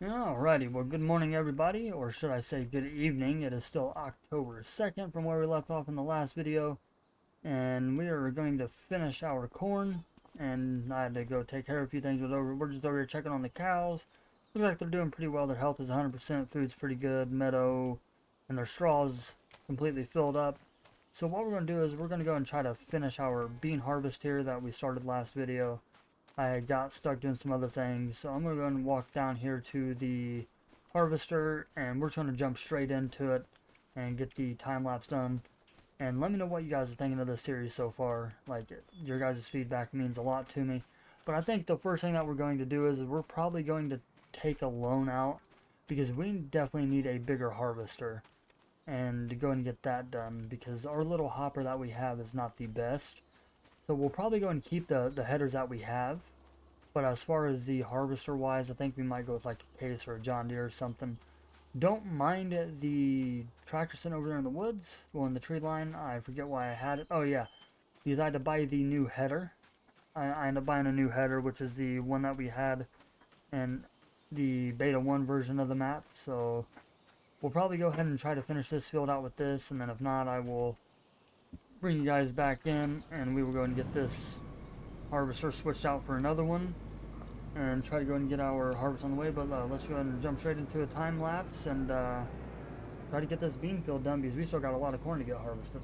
Alrighty, well, good morning, everybody, or should I say good evening. It is still October 2nd from where we left off in the last video, and we are going to finish our corn, and I had to go take care of a few things. We're just over here checking on the cows. Looks like they're doing pretty well. Their health is 100%, food's pretty good, meadow, and their straw's completely filled up. So what we're going to do is we're going to go and try to finish our bean harvest here that we started last video. I got stuck doing some other things, so I'm going to go and walk down here to the harvester, and we're just going to jump straight into it and get the time lapse done. And let me know what you guys are thinking of this series so far. Like, your guys' feedback means a lot to me. But I think the first thing that we're going to do is we're probably going to take a loan out, because we definitely need a bigger harvester and to go and get that done, because our little hopper that we have is not the best. So we'll probably go and keep the headers that we have. But as far as the harvester wise, I think we might go with like a Case or a John Deere or something. Don't mind the tractor sitting over there in the woods, well, in the tree line. I forget why I had it. Oh yeah, because I had to buy the new header. I ended up buying a new header, which is the one that we had in the beta 1 version of the map. So we'll probably go ahead and try to finish this field out with this, and then if not, I will bring you guys back in, and we will go and get this harvester switched out for another one and try to go and get our harvest on the way. But let's go ahead and jump straight into a time lapse and try to get this bean field done, because we still got a lot of corn to get harvested.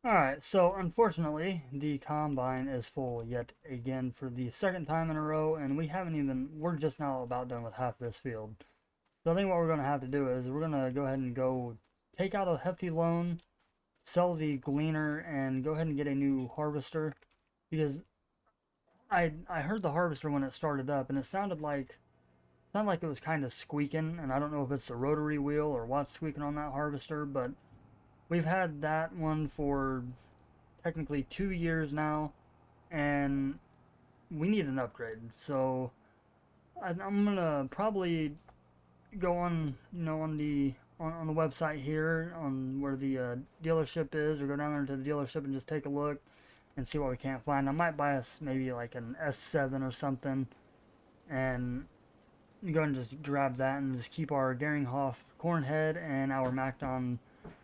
Alright, so unfortunately, the combine is full yet again for the second time in a row, and we're just now about done with half this field. So I think what we're going to have to do is we're going to go ahead and go take out a hefty loan, sell the gleaner, and go ahead and get a new harvester, because I heard the harvester when it started up, and it sounded like it was kind of squeaking, and I don't know if it's the rotary wheel or what's squeaking on that harvester, but we've had that one for technically 2 years now, and we need an upgrade. So I'm gonna probably go on, on the website here, on where the dealership is, or go down there to the dealership and just take a look and see what we can't find. I might buy us maybe like an S7 or something, and go and just grab that and just keep our Geringhoff corn head and our Macdon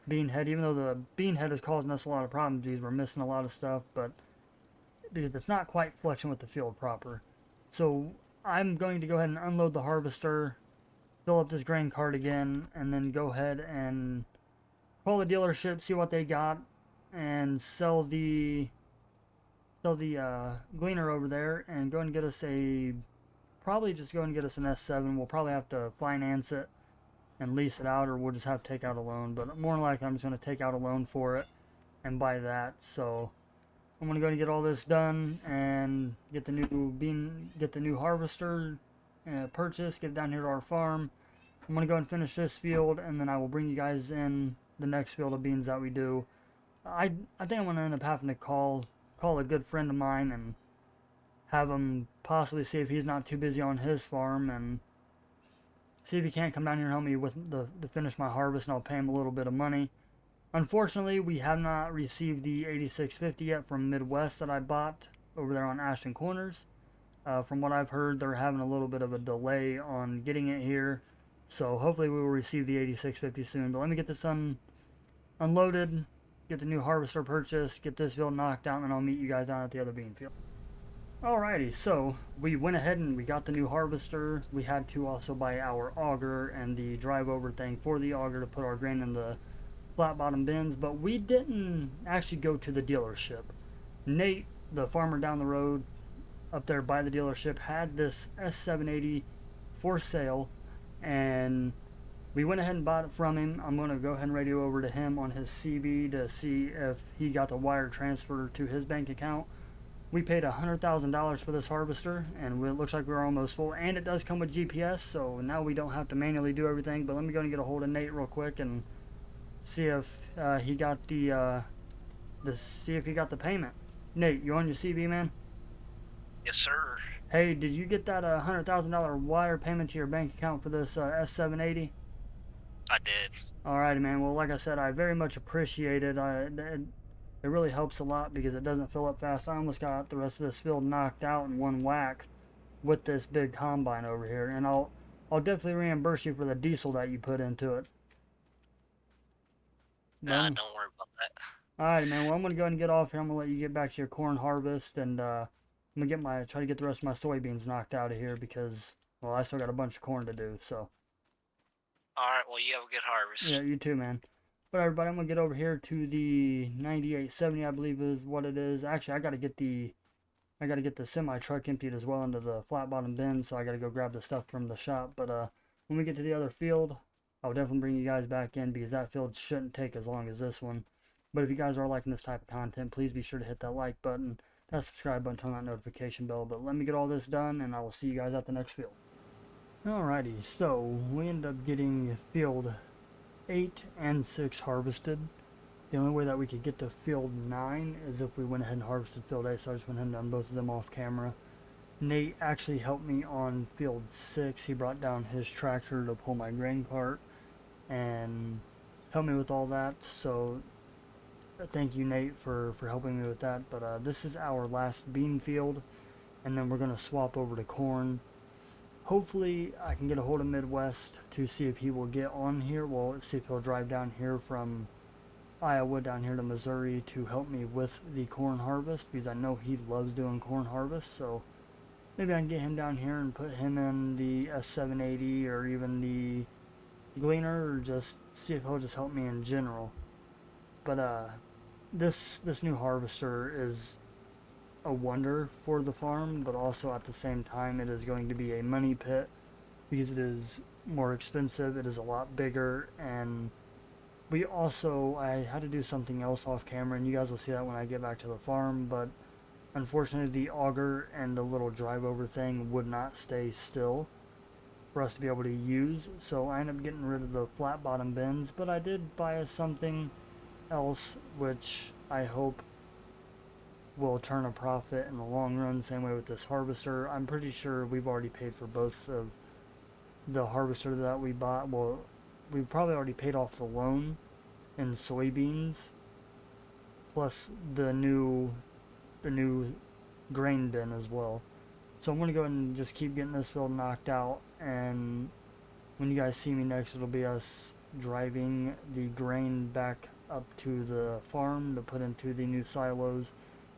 bean head, even though the bean head is causing us a lot of problems because we're missing a lot of stuff, but because it's not quite fletching with the field proper. So I'm going to go ahead and unload the harvester, fill up this grain cart again, and then go ahead and call the dealership, see what they got, and sell the gleaner over there, and go and get us probably just go and get us an S7. We'll probably have to finance it and lease it out, or we'll just have to take out a loan. But more than likely, I'm just going to take out a loan for it and buy that. So I'm going to go and get all this done and get the new harvester purchased, get it down here to our farm, I'm going to go and finish this field, and then I will bring you guys in the next field of beans that we do. I think I'm going to end up having to call a good friend of mine and have him possibly see if he's not too busy on his farm, and see if he can't come down here and help me with to finish my harvest, and I'll pay him a little bit of money. Unfortunately, we have not received the 8650 yet from Midwest that I bought over there on Ashton Corners. From what I've heard, they're having a little bit of a delay on getting it here. So hopefully we will receive the 8650 soon. But let me get this unloaded, get the new harvester purchased, get this field knocked out, and then I'll meet you guys down at the other bean field. Alrighty, so we went ahead and we got the new harvester. We had to also buy our auger and the drive over thing for the auger to put our grain in the flat bottom bins, but we didn't actually go to the dealership. Nate, the farmer down the road up there by the dealership, had this S780 for sale, and we went ahead and bought it from him. I'm going to go ahead and radio over to him on his CB to see if he got the wire transfer to his bank account. We paid $100,000 for this harvester, and it looks like we're almost full, and it does come with GPS, so now we don't have to manually do everything. But let me go and get a hold of Nate real quick and see if he got see if he got the payment. Nate, you on your CB, man? Yes, sir. Hey, did you get that $100,000 wire payment to your bank account for this S780? I did. Alrighty, man. Well, like I said, I very much appreciate it. It really helps a lot because it doesn't fill up fast. I almost got the rest of this field knocked out in one whack with this big combine over here, and I'll definitely reimburse you for the diesel that you put into it. Nah, don't worry about that. Alright, man. Well, I'm gonna go ahead and get off here. I'm gonna let you get back to your corn harvest, and I'm gonna try to get the rest of my soybeans knocked out of here because, well, I still got a bunch of corn to do. So. Alright, well, you have a good harvest. Yeah, you too, man. But everybody, I'm gonna get over here to the 9870, I believe is what it is. Actually, I gotta get the semi truck emptied as well into the flat bottom bin, so I gotta go grab the stuff from the shop. But when we get to the other field, I'll definitely bring you guys back in because that field shouldn't take as long as this one. But if you guys are liking this type of content, please be sure to hit that like button, that subscribe button, turn on that notification bell. But let me get all this done, and I will see you guys at the next field. Alrighty, so we ended up getting field 8 and 6 harvested. The only way that we could get to field 9 is if we went ahead and harvested field 8, so I just went ahead and done both of them off camera. Nate actually helped me on field 6. He brought down his tractor to pull my grain cart and helped me with all that, so thank you, Nate, for helping me with that. But this is our last bean field, and then we're going to swap over to corn. Hopefully I can get a hold of Midwest to see if he will get on here. Well, see if he'll drive down here from Iowa down here to Missouri to help me with the corn harvest, because I know he loves doing corn harvest. So maybe I can get him down here and put him in the S780 or even the gleaner, or just see if he'll just help me in general. But this new harvester is a wonder for the farm, but also at the same time it is going to be a money pit because it is more expensive, it is a lot bigger, and I had to do something else off camera, and you guys will see that when I get back to the farm. But unfortunately the auger and the little drive over thing would not stay still for us to be able to use, so I ended up getting rid of the flat bottom bins. But I did buy us something else which I hope will turn a profit in the long run. Same way with this harvester. I'm pretty sure we've already paid for both of the harvester that we bought. Well, we probably already paid off the loan in soybeans, plus the new grain bin as well. So I'm gonna go ahead and just keep getting this field knocked out, and when you guys see me next, it'll be us driving the grain back up to the farm to put into the new silos.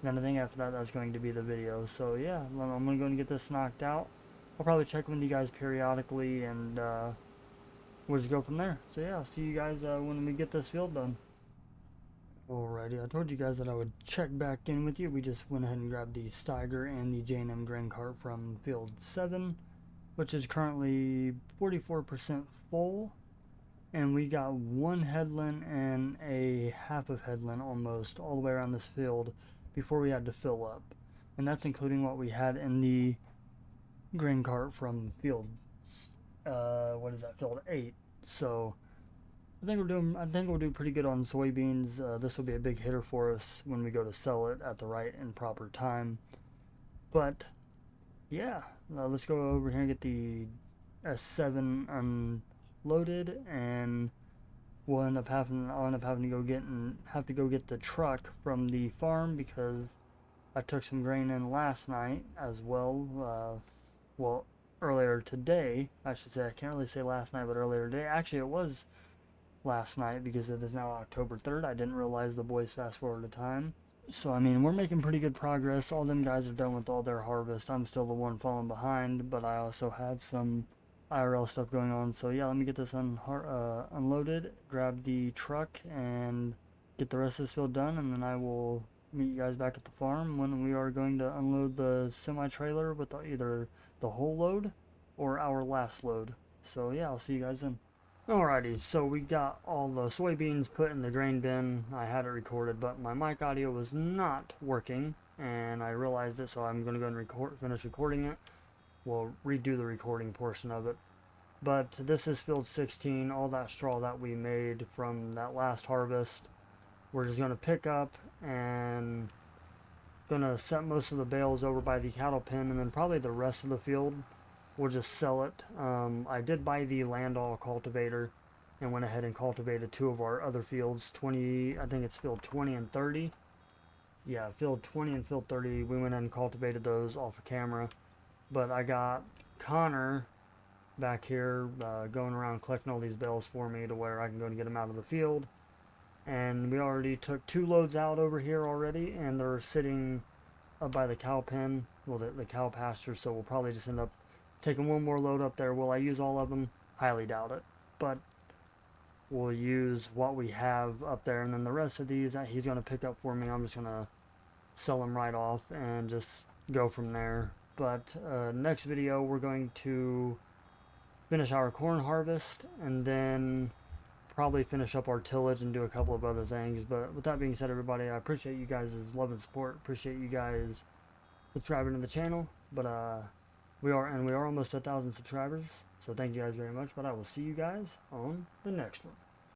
And then I think after that, that's going to be the video. So yeah, I'm going to go and get this knocked out. I'll probably check with you guys periodically, and we'll just go from there. So yeah, I'll see you guys when we get this field done. Alrighty, I told you guys that I would check back in with you. We just went ahead and grabbed the Steiger and the J&M grain cart from field 7, which is currently 44% full. And we got one headland and a half of headland almost all the way around this field before we had to fill up, and that's including what we had in the grain cart from field what is that, field 8. So I think we'll do pretty good on soybeans. This will be a big hitter for us when we go to sell it at the right and proper time. But yeah, let's go over here and get the S7 unloaded, and I'll end up having to go get the truck from the farm because I took some grain in last night as well. Well, earlier today, I should say. I can't really say last night, but earlier today. Actually, it was last night because it is now October 3rd. I didn't realize the boys fast forward the time. So, I mean, we're making pretty good progress. All them guys are done with all their harvest. I'm still the one falling behind, but I also had some IRL stuff going on. So, yeah, let me get this unloaded, grab the truck, and get the rest of this field done, and then I will meet you guys back at the farm when we are going to unload the semi-trailer with either the whole load or our last load. So, yeah, I'll see you guys then. Alrighty, so we got all the soybeans put in the grain bin. I had it recorded, but my mic audio was not working, and I realized it, so I'm going to go and finish recording it. We'll redo the recording portion of it. But this is field 16, all that straw that we made from that last harvest. We're just going to pick up and going to set most of the bales over by the cattle pen, and then probably the rest of the field we'll just sell it. I did buy the Landau cultivator and went ahead and cultivated 2 of our other fields. I think it's field 20 and 30. Yeah, field 20 and field 30. We went in and cultivated those off of camera. But I got Connor back here going around collecting all these bales for me to where I can go and get them out of the field. And we already took 2 loads out over here already, and they're sitting up by the cow pen, well, the cow pasture, so we'll probably just end up taking 1 more load up there. Will I use all of them? Highly doubt it. But we'll use what we have up there, and then the rest of these that he's going to pick up for me, I'm just going to sell them right off and just go from there. But next video, we're going to finish our corn harvest and then probably finish up our tillage and do a couple of other things. But with that being said, everybody, I appreciate you guys' love and support. Appreciate you guys subscribing to the channel. But we are almost 1,000 subscribers, so thank you guys very much. But I will see you guys on the next one.